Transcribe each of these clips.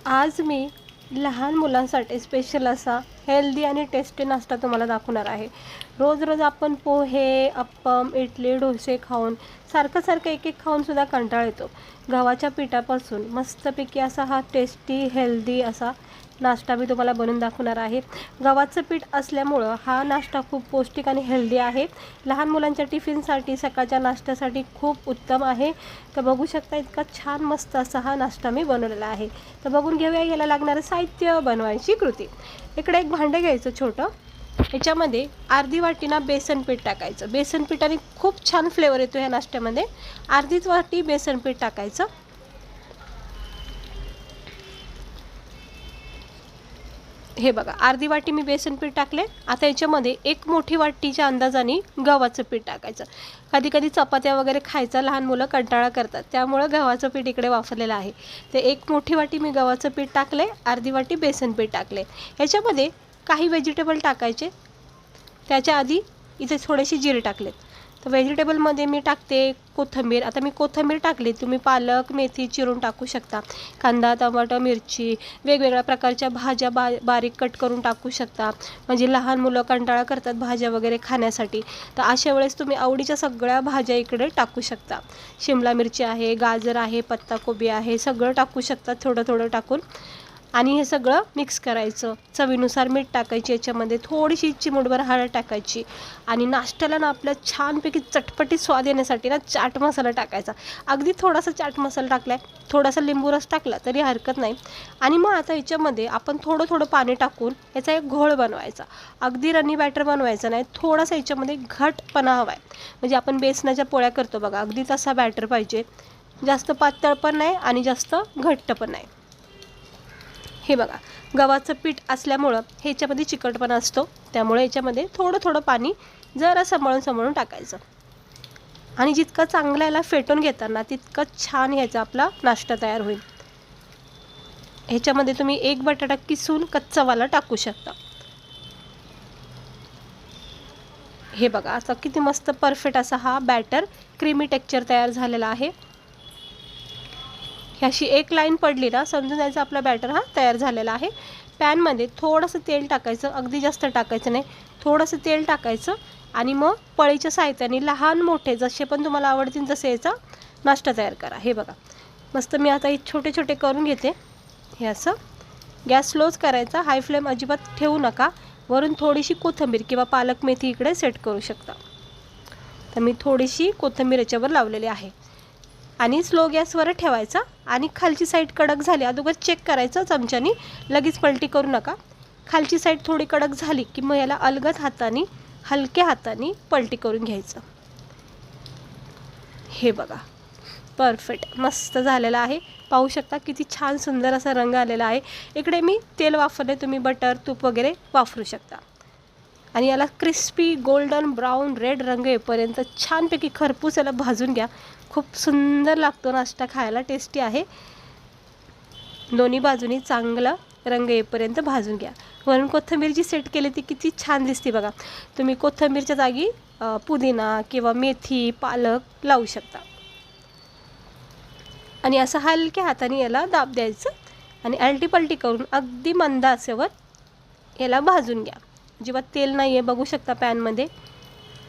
आज मी लहान मुलांसाठी स्पेशल असा हेल्दी आणि टेस्टी नाश्ता तुम्हाला दाखवणार आहे. रोज रोज आपण पोहे, अप्पम, इडली, डोसे खाऊन सारखं एक खाऊनसुद्धा कंटाळा येतो. गव्हाच्या पिठापासून मस्तपैकी असा हा टेस्टी हेल्दी असा नाश्ता मी तुम्हाला बनवून दाखवणार आहे. गव्हाचं पीठ असल्यामुळं हा नाश्ता खूप पौष्टिक आणि हेल्दी आहे. लहान मुलांच्या टिफिनसाठी, सकाळच्या नाश्त्यासाठी खूप उत्तम आहे. तर बघू शकता इतका छान मस्त असा हा नाश्ता मी बनवलेला आहे. तर बघून घेऊया याला लागणारं साहित्य, बनवायची कृती. इकडे एक भांडं घ्यायचं छोटं. याच्यामध्ये अर्धी वाटी ना बेसन पीठ टाकायचं. बेसन पीठाने खूप छान फ्लेवर येतो ह्या नाश्त्यामध्ये. अर्धीच वाटी बेसन पीठ टाकायचं. हे बघा, अर्धी वाटी मी बेसन पीठ टाकले. आता याच्यामध्ये एक मोठी वाटीच्या अंदाजाने गव्हाचं पीठ टाकायचं. कधी कधी चपात्या वगैरे खायचा लहान मुलं कंटाळा करतात, त्यामुळं गव्हाचं पीठ इकडे वापरलेलं आहे. ते एक मोठी वाटी मी गव्हाचं पीठ टाकले, अर्धी वाटी बेसन पीठ टाकले. याच्यामध्ये काही व्हेजिटेबल टाकायचे. त्याच्या आधी इथे थोडेसे जिरे टाकलेत. तर व्हेजिटेबलमध्ये मी टाकते कोथिंबीर. आता मी कोथिंबीर टाकली, तुम्ही पालक, मेथी चिरून टाकू शकता. कांदा, टमाटर, मिरची, वेगवेगळ्या प्रकारच्या भाज्या बारीक कट करून टाकू शकता. म्हणजे लहान मुलं कंटाळा करतात भाज्या वगैरे खाण्यासाठी, तर अशा वेळेस तुम्ही आवडीच्या सगळ्या भाज्या इकडे टाकू शकता. शिमला मिरची आहे, गाजर आहे, पत्ताकोबी आहे, सगळं टाकू शकता थोडं थोडं टाकून. आणि हे सगळं मिक्स करायचं. चवीनुसार मीठ टाकायची, याच्यामध्ये थोडीशी चिमूटभर हळद टाकायची. आणि नाश्त्याला ना आपल्या छानपैकी चटपटीत स्वाद येण्यासाठी ना चाट मसाला टाकायचा. अगदी थोडासा चाट मसाला टाकला आहे, थोडासा लिंबू रस टाकला तरी हरकत नाही. आणि मग आता याच्यामध्ये आपण थोडं थोडं पाणी टाकून याचा एक घोळ बनवायचा. अगदी रनी बॅटर बनवायचं नाही, थोडासा याच्यामध्ये घटपणा हवा आहे. म्हणजे आपण बेसनाच्या पोळ्या करतो बघा, अगदी तसा बॅटर पाहिजे. जास्त पातळ पण नाही आणि जास्त घट्ट पण नाही. हे बघा, गव्हाचं पीठ असल्यामुळं ह्याच्यामध्ये चिकटपणा असतो, त्यामुळे याच्यामध्ये थोडं थोडं पाणी जरा सांभाळून टाकायचं. आणि जितकं चांगलं याला फेटून घेताना तितकं छान ह्याचा आपला नाश्ता तयार होईल. ह्याच्यामध्ये तुम्ही एक बटाटा किसून कच्चावाला टाकू शकता. हे बघा, आता किती मस्त परफेक्ट असा हा बॅटर क्रीमी टेक्स्चर तयार झालेला आहे. अशी एक लाईन पडली ना, समजून जायचं आपला बॅटर हा तयार झालेला आहे. पॅनमध्ये थोडंसं तेल टाकायचं, अगदी जास्त टाकायचं नाही, थोडंसं तेल टाकायचं. आणि मग पळीच्या साहित्याने लहान मोठे जसे पण तुम्हाला आवडतील तसे याचा नाश्ता तयार करा. हे बघा, मस्त मी आता हे छोटे छोटे करून घेते. हे असं गॅस स्लोच करायचा, हाय फ्लेम अजिबात ठेवू नका. वरून थोडीशी कोथिंबीर किंवा पालक मेथी इकडे सेट करू शकता. तर मी थोडीशी कोथिंबीर याच्यावर लावलेली आहे. आणि स्लो गॅसवर ठेवायचा. आणि खालची साईड कडक झाली अगोदर चेक करायचं चमच्यानी, लगेच पलटी करू नका. खालची साईड थोडी कडक झाली की मग याला अलगद हाताने, हलक्या हाताने पलटी करून घ्यायचं. हे बघा, परफेक्ट मस्त झालेला आहे. पाहू शकता किती छान सुंदर असा रंग आलेला आहे. इकडे मी तेल वापरले, तुम्ही बटर, तूप वगैरे वापरू शकता. आणि याला क्रिस्पी गोल्डन ब्राऊन रेड रंग येईपर्यंत छानपैकी खरपूस याला भाजून घ्या. खूप सुंदर लागतो नाश्ता, खायला टेस्टी आहे. दोन्ही बाजूनी चांगला रंग येईपर्यंत भाजून घ्या. वरून कोथिंबीर जी सेट केली ती किती छान दिसते बघा. तुम्ही कोथिंबीरच्या जागी पुदिना किंवा मेथी, पालक लावू शकता. आणि असं हलक्या हाताने याला दाब द्यायचं. आणि अलटी पलटी करून अगदी मंद आचेवर याला भाजून घ्या. अजिबात तेल नाही आहे, बघू शकता पॅनमध्ये.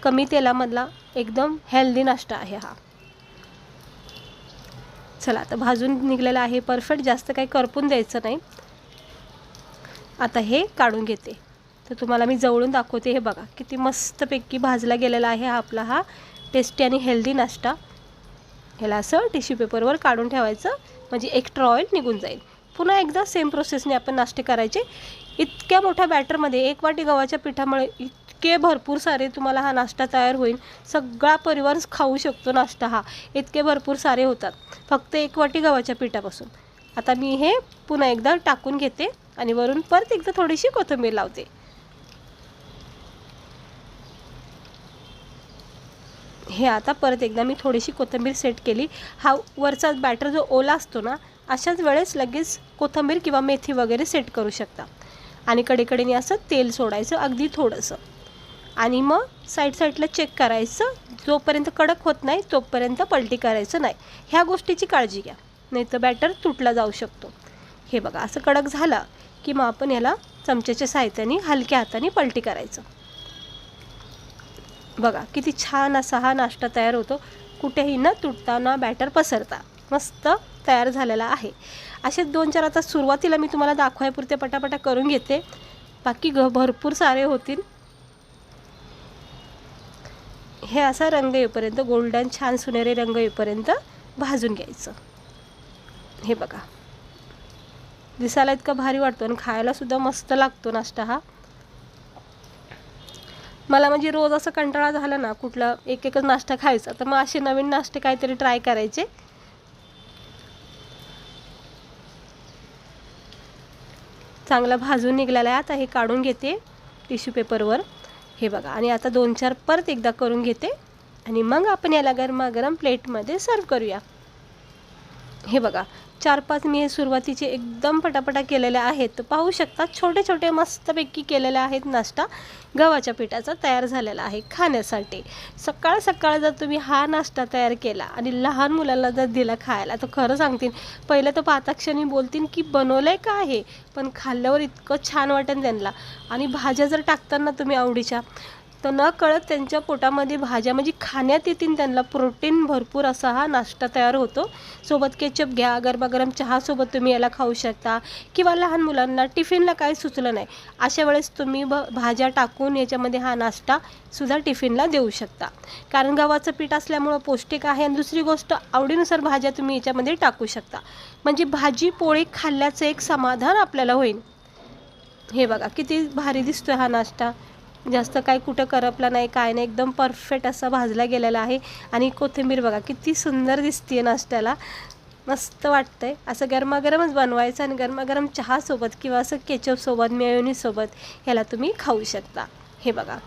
कमी तेलामधला एकदम हेल्दी नाश्ता आहे हा. चला, आता भाजून निघलेला आहे परफेक्ट, जास्त काही करपून द्यायचं नाही. आता हे काढून घेते, तर तुम्हाला मी जवळून दाखवते. हे बघा किती मस्तपैकी भाजला गेलेला आहे आपला हा टेस्टी आणि हेल्दी नाश्ता. ह्याला असं टिश्यू पेपरवर काढून ठेवायचं, म्हणजे एक्स्ट्रा ऑइल निघून जाईल. पुन्हा एकदा सेम प्रोसेसने आपण नाश्ते करायचे. इतक्या मोठ्या बॅटरमध्ये एक वाटी गव्हाच्या पिठामुळे इतके भरपूर सारे तुम्हाला हा नाश्ता तयार होईल. सगळा परिवार खाऊ शकतो नाश्ता हा, इतके भरपूर सारे होतात फक्त एक वाटी गव्हाच्या पिठापासून. आता मी हे पुन्हा एकदा टाकून घेते आणि वरून परत एकदा थोडीशी कोथिंबीर लावते. हे आता परत एकदा मी थोडीशी कोथिंबीर सेट केली. हा वरचा बॅटर जो ओला असतो ना, अशाच वेळेस लगेच कोथिंबीर किंवा मेथी वगैरे सेट करू शकता. आणि कडेकडेने असं तेल सोडायचं अगदी थोडंसं. आणि मग साईडला चेक करायचं, जोपर्यंत कडक होत नाही तोपर्यंत पलटी करायचं नाही. ह्या गोष्टीची काळजी घ्या, नाही तर बॅटर तुटला जाऊ शकतो. हे बघा असं कडक झालं की मग आपण याला चमच्याच्या साहाय्याने हलक्या हाताने पलटी करायचं. बघा किती छान असा हा नाश्ता तयार होतो, कुठेही न तुटता न बॅटर पसरता मस्त तयार झालेला आहे. असे 2-4 आता सुरुवातीला मी तुम्हाला दाखवायपुरते पटापटा करून घेते, बाकी भरपूर सारे होतील. हे असा रंग येईपर्यंत, गोल्डन छान सुनहरी रंग येईपर्यंत भाजून घ्यायचं. हे बघा दिसायला इतका भारी वाटतो आणि खायला सुद्धा मस्त लागतो नाश्ता हा. मला म्हणजे रोज असं कंटाळा झाला ना कुठला एकच नाश्ता खायचा, तर मग असे नवीन नाश्ते काहीतरी ट्राय करायचे. चांगला भाजून निघालेला आहे. आता हे काढून घेते टिश्यू पेपरवर. हे बघा आणि आता 2-4 परत एकदा करून घेते आणि मग आपण याला गरमागरम प्लेटमध्ये सर्व करूया. हे बघा 4-5 मी हे सुरुवातीचे एकदम पटापटा केलेले आहेत. तर पाहू शकता छोटे छोटे मस्तपैकी केलेले आहेत. नाश्ता गव्हाच्या पिठाचा तयार झालेला आहे खाण्यासाठी. सकाळ सकाळ जर तुम्ही हा नाश्ता तयार केला आणि लहान मुलांना जर दिला खायला, तर खरं सांगतील पहिलं तर पाहताक्षणी बोलतील की बनवलं आहे का आहे, पण खाल्ल्यावर इतकं छान वाटेल त्यांना. आणि भाज्या जर टाकताना तुम्ही आवडीच्या, तर न कळत त्यांच्या पोटामध्ये भाज्या म्हणजे खाण्यात येतील त्यांना. प्रोटीन भरपूर असा हा नाश्ता तयार होतो. सोबत केचप घ्या, गरमागरम चहासोबत तुम्ही याला खाऊ शकता, किंवा लहान मुलांना टिफिनला काही सुचलं नाही अशा वेळेस तुम्ही भाज्या टाकून याच्यामध्ये हा नाश्ता सुद्धा टिफिनला देऊ शकता. कारण गव्हाचं पीठ असल्यामुळं पौष्टिक आहे. आणि दुसरी गोष्ट आवडीनुसार भाज्या तुम्ही याच्यामध्ये टाकू शकता, म्हणजे भाजी पोळी खाल्ल्याचं एक समाधान आपल्याला होईल. हे बघा किती भारी दिसतोय हा नाश्ता. जास्त काही कुठं करपला नाही, काय नाही, एकदम परफेक्ट असा भाजला गेलेला आहे. आणि कोथिंबीर बघा किती सुंदर दिसते नाश्त्याला, मस्त वाटतंय. असं गरमागरमच बनवायचं आणि गरमागरम चहासोबत किंवा असं केचपसोबत मेयोनीजसोबत ह्याला तुम्ही खाऊ शकता. हे बघा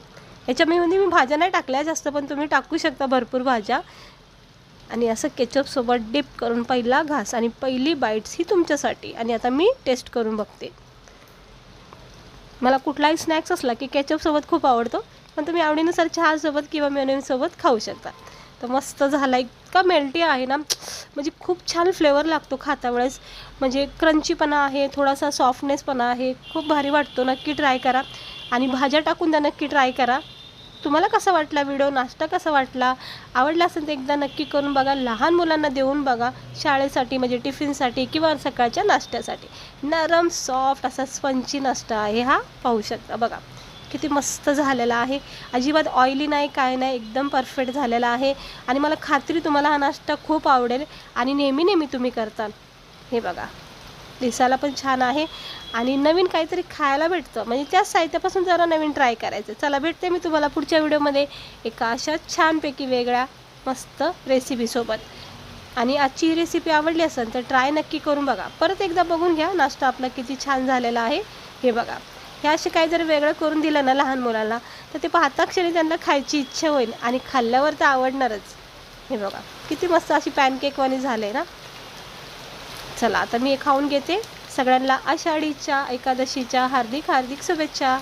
याच्यामध्ये मी भाज्या नाही टाकल्या जास्त, पण तुम्ही टाकू शकता भरपूर भाज्या. आणि असं केचपसोबत डिप करून पहिला घास आणि पहिली बाईट्स ही तुमच्यासाठी. आणि आता मी टेस्ट करून बघते. मला कुठलाही स्नॅक्स असला की केचपसोबत खूप आवडतो, पण तुम्ही आवडीनुसार चहासोबत किंवा मेयोनीजसोबत खाऊ शकता. तर मस्त झाला, इतका मेल्टी आहे ना, म्हणजे खूप छान फ्लेवर लागतो खाता वेळेस. म्हणजे क्रंचीपणा आहे, थोडासा सॉफ्टनेसपणा आहे, खूप भारी वाटतो. नक्की ट्राय करा आणि भाज्या टाकून द्या, नक्की ट्राय करा. तुम्हाला कसा वाटला व्हिडिओ, नाश्ता कसा वाटला, आवडला असेल तर एकदा नक्की करून बघा. लहान मुलांना देऊन बघा, शाळेसाठी म्हणजे टिफिनसाठी किंवा सकाळच्या नाश्त्यासाठी. नरम सॉफ्ट असा स्पंची नाश्ता आहे हा, पाहू शकता. बघा किती मस्त झालेला आहे, अजिबात ऑइली नाही, काय नाही, एकदम परफेक्ट झालेला आहे. आणि मला खात्री तुम्हाला हा नाश्ता खूप आवडेल आणि नेहमी तुम्ही करताल. हे बघा दिसायला पण छान आहे आणि नवीन काहीतरी खायला भेटतं, म्हणजे त्याच साहित्यापासून जरा नवीन ट्राय करायचं. चला भेटते मी तुम्हाला पुढच्या व्हिडिओमध्ये एका अशा छानपैकी वेगळ्या मस्त रेसिपीसोबत. आणि आजची रेसिपी आवडली असेल तर ट्राय नक्की करून बघा. परत एकदा बघून घ्या नाश्ता आपला किती छान झालेला आहे. हे बघा हे असे काही जर वेगळं करून दिलं ना लहान मुलांना, तर ते पाहता क्षणी त्यांना खायची इच्छा होईल आणि खाल्ल्यावर तर आवडणारच. हे बघा किती मस्त अशी पॅनकेकवाणी झाले ना. चला आता मी हे खाऊन घेते. सगळ्यांना आषाढीच्या एकादशीच्या हार्दिक शुभेच्छा.